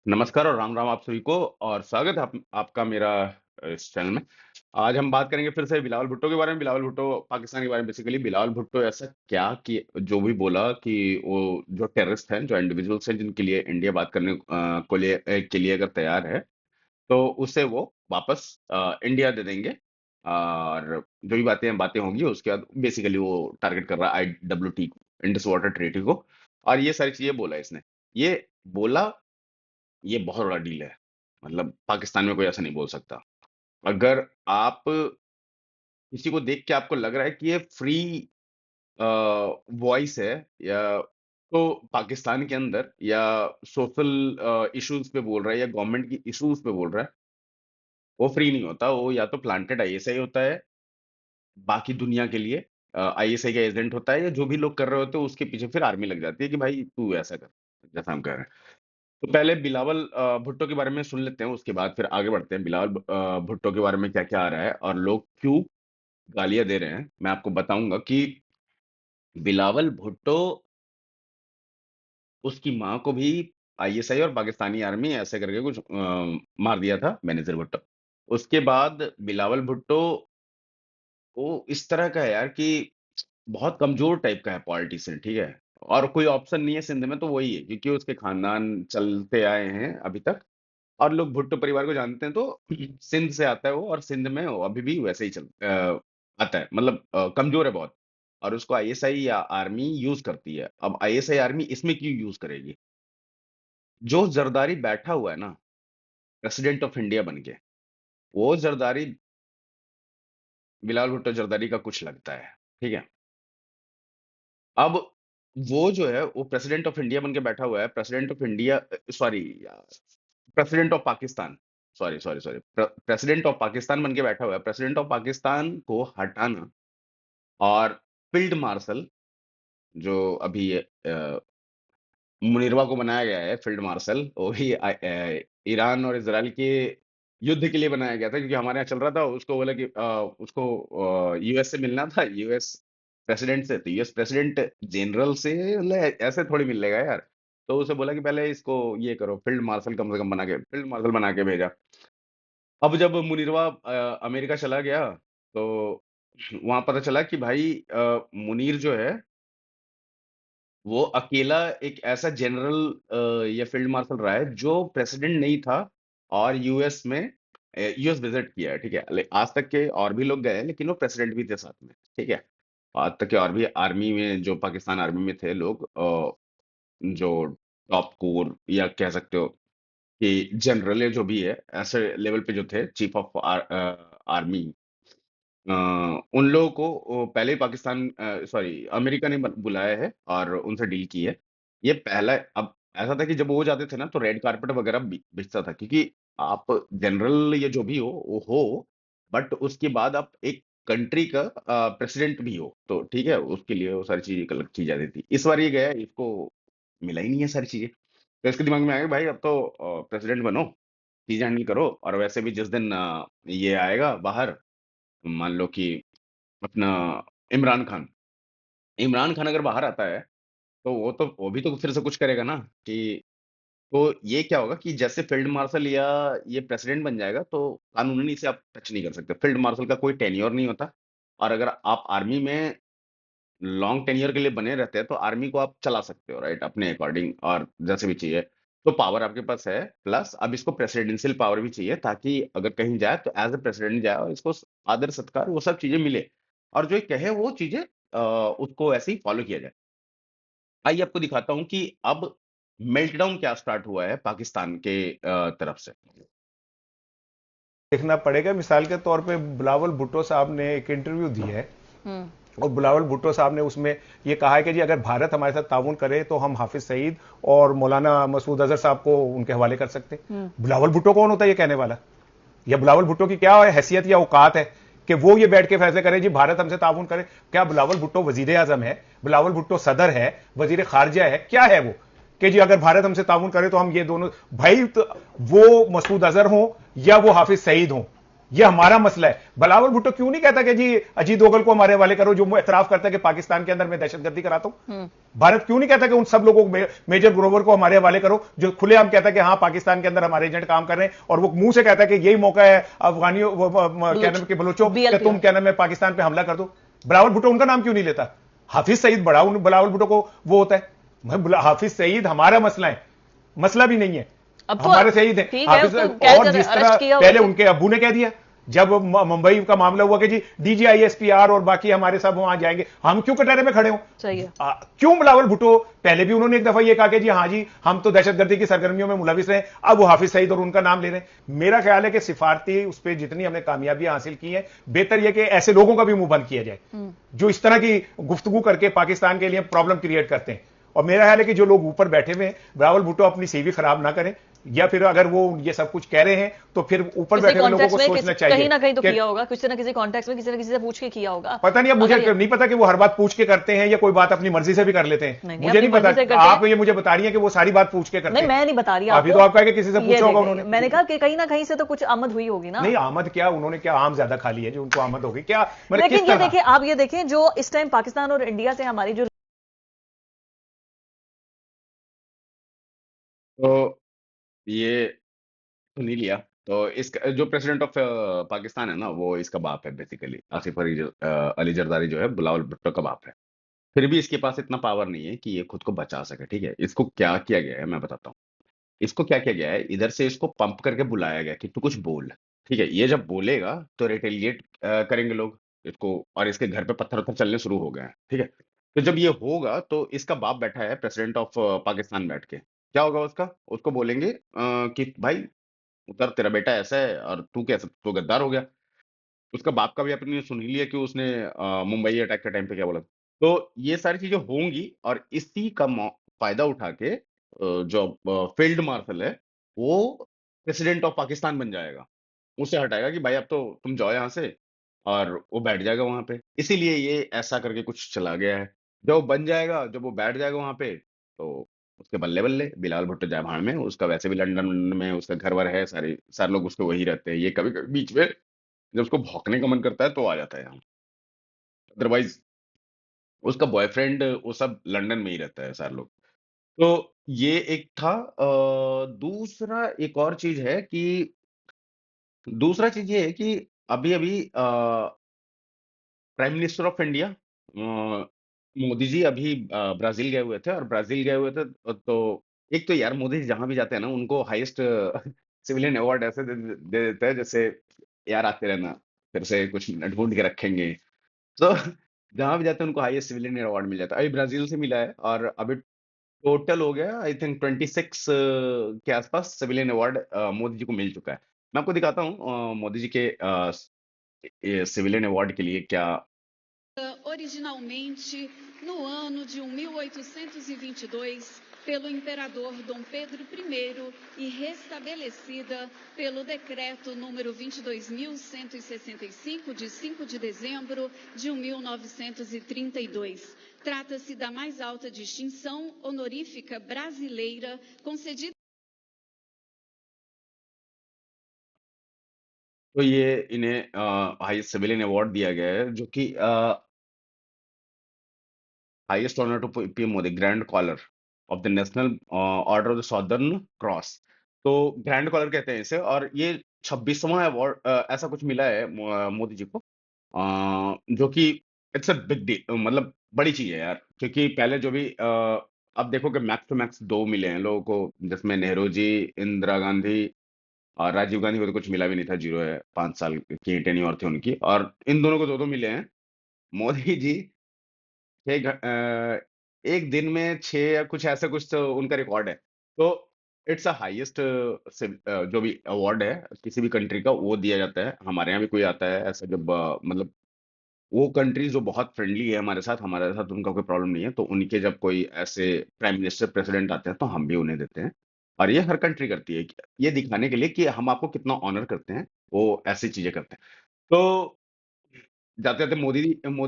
नमस्कार और राम राम आप सभी को। और स्वागत है आपका मेरा इस चैनल में। आज हम बात करेंगे फिर से बिलावल भुट्टो के बारे में। बिलावल भुट्टो पाकिस्तान के बारे में। बेसिकली बिलावल भुट्टो ऐसा क्या कि जो भी बोला कि वो जो टेररिस्ट हैं, जो इंडिविजुअल्स हैं जिनके लिए इंडिया बात करने के लिए अगर तैयार है तो उसे वो वापस इंडिया दे देंगे। और जो भी बातें होंगी उसके बाद बेसिकली वो टारगेट कर रहा है IWT को, इंडस वाटर ट्रीटी को। और ये सारी चीजें बोला इसने। ये बोला, ये बहुत बड़ा डील है। मतलब पाकिस्तान में कोई ऐसा नहीं बोल सकता। अगर आप किसी को देख के आपको लग रहा है कि ये फ्री वॉइस है, या तो पाकिस्तान के अंदर या सोशल इश्यूज पे बोल रहा है या गवर्नमेंट की इश्यूज पे बोल रहा है, वो फ्री नहीं होता। वो या तो प्लांटेड ISI होता है बाकी दुनिया के लिए, ISI का एजेंट होता है, या जो भी लोग कर रहे होते हैं उसके पीछे फिर आर्मी लग जाती है कि भाई तू ऐसा कर जैसा हम कह रहे हैं। तो पहले बिलावल भुट्टो के बारे में सुन लेते हैं, उसके बाद फिर आगे बढ़ते हैं बिलावल भुट्टो के बारे में क्या क्या आ रहा है और लोग क्यों गालियां दे रहे हैं। मैं आपको बताऊंगा कि बिलावल भुट्टो, उसकी माँ को भी ISI और पाकिस्तानी आर्मी ऐसे करके कुछ मार दिया था, बेनजीर भुट्टो। उसके बाद बिलावल भुट्टो वो इस तरह का है यार कि बहुत कमजोर टाइप का है पॉलिटिशियन, ठीक है। और कोई ऑप्शन नहीं है सिंध में तो वही है, क्योंकि उसके खानदान चलते आए हैं अभी तक। और लोग भुट्टो परिवार को जानते हैं तो सिंध से आता है वो, और सिंध में वो अभी भी वैसे ही आता है। मतलब कमजोर है बहुत। और उसको ISI या आर्मी यूज करती है। अब ISI आर्मी इसमें क्यों यूज करेगी? जो जरदारी बैठा हुआ है ना, प्रेसिडेंट ऑफ इंडिया बन के, वो जरदारी बिलावल भुट्टो जरदारी का कुछ लगता है, ठीक है। अब वो जो है वो प्रेसिडेंट ऑफ इंडिया बन के बैठा हुआ है। President of India, sorry, president of Pakistan, sorry sorry sorry, president of Pakistan बन के बैठा हुआ है। प्रेसिडेंट ऑफ पाकिस्तान को हटाना, और फील्ड मार्शल जो अभी मुनीरवा को बनाया गया है फील्ड मार्शल, वो भी ईरान और इसराइल के युद्ध के लिए बनाया गया था, क्योंकि हमारे यहाँ चल रहा था। उसको बोला कि उसको US से मिलना था, US प्रेसिडेंट से। तो US प्रेसिडेंट जनरल से मतलब ऐसे थोड़ी मिल लेगा यार। तो उसे बोला कि पहले इसको ये करो, फील्ड मार्शल कम से कम बना के, फील्ड मार्शल बना के भेजा। अब जब मुनीरवा अमेरिका चला गया तो वहां पता चला कि भाई मुनीर जो है वो अकेला एक ऐसा जनरल या फील्ड मार्शल रहा है जो प्रेसिडेंट नहीं था, और US में US विजिट किया है, ठीक है। आज तक के और भी लोग गए हैं, लेकिन वो प्रेसिडेंट भी थे साथ में, ठीक है। आज तक के और भी आर्मी में, जो पाकिस्तान आर्मी में थे लोग, जो टॉप कोर या कह सकते हो कि जनरल, जो भी है ऐसे लेवल पे जो थे, चीफ ऑफ आर्मी, उन लोगों को पहले ही पाकिस्तान, सॉरी, अमेरिका ने बुलाया है और उनसे डील की है। ये पहला। अब ऐसा था कि जब वो जाते थे ना तो रेड कारपेट वगैरह बिछता था, क्योंकि आप जनरल या जो भी हो वो हो, बट उसके बाद आप एक कंट्री का प्रेसिडेंट भी हो, तो ठीक है, उसके लिए वो सारी चीजें अलग की जाती थी। इस बार ये गया, इसको मिला ही नहीं है सारी चीजें। तो इसके दिमाग में आया कि भाई अब तो प्रेसिडेंट बनो, चीजें हैंडल करो। और वैसे भी जिस दिन ये आएगा बाहर, मान लो कि अपना इमरान खान, इमरान खान अगर बाहर आता है तो वो भी तो फिर से कुछ करेगा ना कि, तो ये क्या होगा कि जैसे फील्ड मार्शल या ये प्रेसिडेंट बन जाएगा तो कानूनन इसे आप टच नहीं कर सकते। फील्ड मार्शल का कोई टेन्योर नहीं होता। और अगर आप आर्मी में लॉन्ग टेन्योर के लिए बने रहते हैं तो आर्मी को आप चला सकते हो, राइट, अपने अकॉर्डिंग और जैसे भी चाहिए। तो पावर आपके पास है, प्लस अब इसको प्रेसिडेंशियल पावर भी चाहिए, ताकि अगर कहीं जाए तो एज ए प्रेसिडेंट जाए और इसको आदर सत्कार वो सब चीजें मिले, और जो ये कहे वो चीजें उसको ऐसे ही फॉलो किया जाए। आइए आपको दिखाता हूँ कि अब मेल्टडाउन क्या स्टार्ट हुआ है पाकिस्तान के तरफ से। देखना पड़ेगा। मिसाल के तौर पे बिलावल भुट्टो साहब ने एक इंटरव्यू दिया है, और बिलावल भुट्टो साहब ने उसमें ये कहा है कि जी अगर भारत हमारे साथ ताउन करे तो हम हाफिज सईद और मौलाना मसूद अजहर साहब को उनके हवाले कर सकते हैं। बिलावल भुट्टो कौन होता है ये कहने वाला? या बिलावल भुट्टो की क्या हैसियत या औकात है कि वो ये बैठ के फैसले करे जी भारत हमसे ताउन करे? क्या बिलावल भुट्टो वजीर आजम है? बिलावल भुट्टो सदर है? वजीर खारजा है? क्या है वो कि जी अगर भारत हमसे ताउन करे तो हम ये दोनों भाई, तो वो मसूद अजहर हो या वो हाफिज सईद हो, ये हमारा मसला है। बिलावल भुट्टो क्यों नहीं कहता कि जी अजीत दोवल को हमारे हवाले करो, जो एतराफ करता है कि पाकिस्तान के अंदर मैं दहशतगर्दी कराता हूं? भारत क्यों नहीं कहता कि उन सब लोगों को, मेजर ग्रोवर को हमारे हवाले करो, जो खुलेआम कहता है कि हाँ पाकिस्तान के अंदर हमारे एजेंट काम कर रहे हैं, और वो मुंह से कहता है कि यही मौका है अफगानियों क्या नाम के बलोचों कि तुम क्या नाम है पाकिस्तान पे हमला कर दो। बिलावल भुट्टो उनका नाम क्यों नहीं लेता? हाफिज सईद बड़ा बिलावल भुट्टो को वो होता है। हाफिज सईद हमारा मसला है, मसला भी नहीं है, अब तो हमारे शहीद हैं ठीक है, हाफिज। तो और जिस तरह पहले उनके अब्बू ने कह दिया जब मुंबई का मामला हुआ कि जी डीजीआई एसपीआर और बाकी हमारे सब वहां जाएंगे, हम क्यों कटहरे में खड़े हो? सही है। क्यों बिलावल भुट्टो? पहले भी उन्होंने एक दफा ये कहा कि जी हाँ जी हम तो दहशतगर्दी की सरगर्मियों में मुलविस रहे, अब वो हाफिज सईद और उनका नाम ले रहे हैं। मेरा ख्याल है कि सिफारती उस पर जितनी हमने कामयाबियां हासिल की है, बेहतर यह कि ऐसे लोगों का भी मुंह बंद किया जाए जो इस तरह की गुफ्तगू करके पाकिस्तान के लिए प्रॉब्लम क्रिएट करते हैं। और मेरा ख्याल है कि जो लोग ऊपर बैठे हुए हैं, बिलावल भुट्टो अपनी सीवी खराब ना करें, या फिर अगर वो ये सब कुछ कह रहे हैं तो फिर ऊपर बैठे हुए लोगों को सोचना चाहिए। कहीं ना कहीं तो किया होगा, किसी ना किसी कॉन्टेक्स्ट में, किसी ना किसी से पूछ के किया होगा। पता नहीं, अब मुझे नहीं पता कि वो हर बात पूछ के करते हैं या कोई बात अपनी मर्जी से भी कर लेते हैं, मुझे नहीं पता। आप ये मुझे बता रही है कि वो सारी बात पूछ के करते हैं? नहीं, मैं नहीं बता रही। अभी तो आप कहेंगे किसी से पूछा होगा उन्होंने। मैंने कहा कि कहीं ना कहीं से तो कुछ आमद हुई होगी ना। नहीं, आमद क्या, उन्होंने क्या आम ज्यादा खा ली है जो उनको आमद होगी क्या? लेकिन ये देखिए, आप ये देखें जो इस टाइम पाकिस्तान और इंडिया से हमारी जो, तो ये सुन ही लिया। तो इसका जो प्रेसिडेंट ऑफ पाकिस्तान है ना, वो इसका बाप है बेसिकली। आसिफ अली जरदारी जो है बिलावल भुट्टो का बाप है। फिर भी इसके पास इतना पावर नहीं है कि ये खुद को बचा सके, ठीक है। इसको क्या किया गया है मैं बताता हूँ। इसको क्या किया गया है, इधर से इसको पंप करके बुलाया गया कि तू कुछ बोल, ठीक है। ये जब बोलेगा तो रिटेलिएट करेंगे लोग इसको, और इसके घर पे पत्थर वत्थर चलने शुरू हो गए हैं, ठीक है। तो जब ये होगा तो इसका बाप बैठा है प्रेसिडेंट ऑफ पाकिस्तान बैठ के, क्या होगा उसका? उसको बोलेंगे कि भाई उतर, तेरा बेटा ऐसा है और तू कैसे, तो गद्दार हो गया। उसका बाप का भी आपने सुन ही लिया कि उसने मुंबई अटैक के टाइम पे क्या बोला। तो ये सारी चीजें होंगी, और इसी का फायदा उठा के जो फील्ड मार्शल है वो प्रेसिडेंट ऑफ पाकिस्तान बन जाएगा। उसे हटाएगा कि भाई अब तो तुम जाओ यहाँ से, और वो बैठ जाएगा वहां पे। इसीलिए ये ऐसा करके कुछ चला गया है। जब वो बन जाएगा, जब वो बैठ जाएगा वहां पे, तो उसके बल्ले बल्ले बिलावल भुट्टो जाए भाड़ में। उसका वैसे भी लंदन में उसका घर वर है, सारे लोग उसके वही रहते हैं। ये कभी कभी बीच में जब उसको भौंकने का मन करता है तो आ जाता है यहाँ। अदरवाइज उसका बॉयफ्रेंड वो सब लंदन में ही रहता है सारे लोग। तो ये एक था। दूसरा एक और चीज है कि, दूसरा चीज ये है कि अभी अभी prime minister of India Modi ji अभी ब्राजील गए हुए थे। और ब्राजील गए हुए थे तो एक तो यार मोदी जी जहां भी जाते हैं ना उनको हाईएस्ट सिविलियन अवार्ड ऐसे दे देते हैं जैसे यार आते रहना, फिर से कुछ ढूंढ के रखेंगे। तो जहां भी जाते हैं उनको हाईएस्ट सिविलियन अवार्ड मिल जाता है। अभी ब्राजील से मिला है, और अभी टोटल हो गया आई थिंक 26 के आसपास सिविलियन अवार्ड मोदी जी को मिल चुका है। मैं आपको दिखाता हूँ मोदी जी के सिविलियन अवार्ड के लिए क्या। Originalmente, no ano de 1822, pelo imperador Dom Pedro I e restabelecida pelo decreto número 22.165, de 5 de dezembro de 1932. Trata-se da mais alta distinção honorífica brasileira concedida. तो ये इन्हें हाईएस्ट सिविलियन अवार्ड दिया गया है, जो कि highest honour to PM Modi, grand collar of the national order of the southern cross. तो grand collar कहते हैं इसे। और ये 26वां अवार्ड ऐसा कुछ मिला है मोदी जी को, जो कि इट्स अ बिग डील, मतलब बड़ी चीज है यार। क्योंकि पहले जो भी अब देखो कि मैक्स टू मैक्स 2 मिले हैं लोगों को, जिसमें नेहरू जी, इंदिरा गांधी और राजीव गांधी को तो कुछ मिला भी नहीं था, जीरो है, 5 साल की टेन्योर थी उनकी। और इन दोनों को दो दो मिले हैं। मोदी जी एक दिन में 6 या कुछ ऐसा कुछ तो उनका रिकॉर्ड है। तो इट्स अ हाईएस्ट जो भी अवार्ड है किसी भी कंट्री का, वो दिया जाता है। हमारे यहाँ भी कोई आता है ऐसा, जब मतलब वो कंट्रीज जो बहुत फ्रेंडली है हमारे साथ, हमारे साथ उनका कोई प्रॉब्लम नहीं है, तो उनके जब कोई ऐसे प्राइम मिनिस्टर प्रेसिडेंट आते हैं तो हम भी उन्हें देते हैं। और ये हर कंट्री करती है, ये दिखाने के लिए कि हम आपको कितना ऑनर करते हैं, वो ऐसी चीजें करते हैं। तो जाते जाते मोदी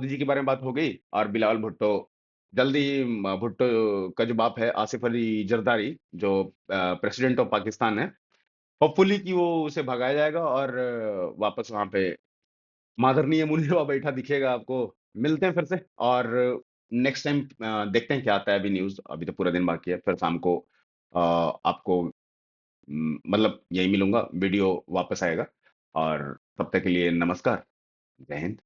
जी के बारे में बात हो गई, और बिलावल भुट्टो, जल्दी ही भुट्टो का जो बाप है आसिफ अली जरदारी, जो प्रेसिडेंट ऑफ पाकिस्तान है, होपफुली कि वो उसे भगाया जाएगा और वापस वहां पे मादरणीय मुनिरवा बैठा दिखेगा आपको। मिलते हैं फिर से और नेक्स्ट टाइम देखते हैं क्या आता है। अभी न्यूज़, अभी तो पूरा दिन बाकी है। फिर शाम को आपको मतलब यही मिलूंगा, वीडियो वापस आएगा। और तब तक के लिए नमस्कार, जय हिंद।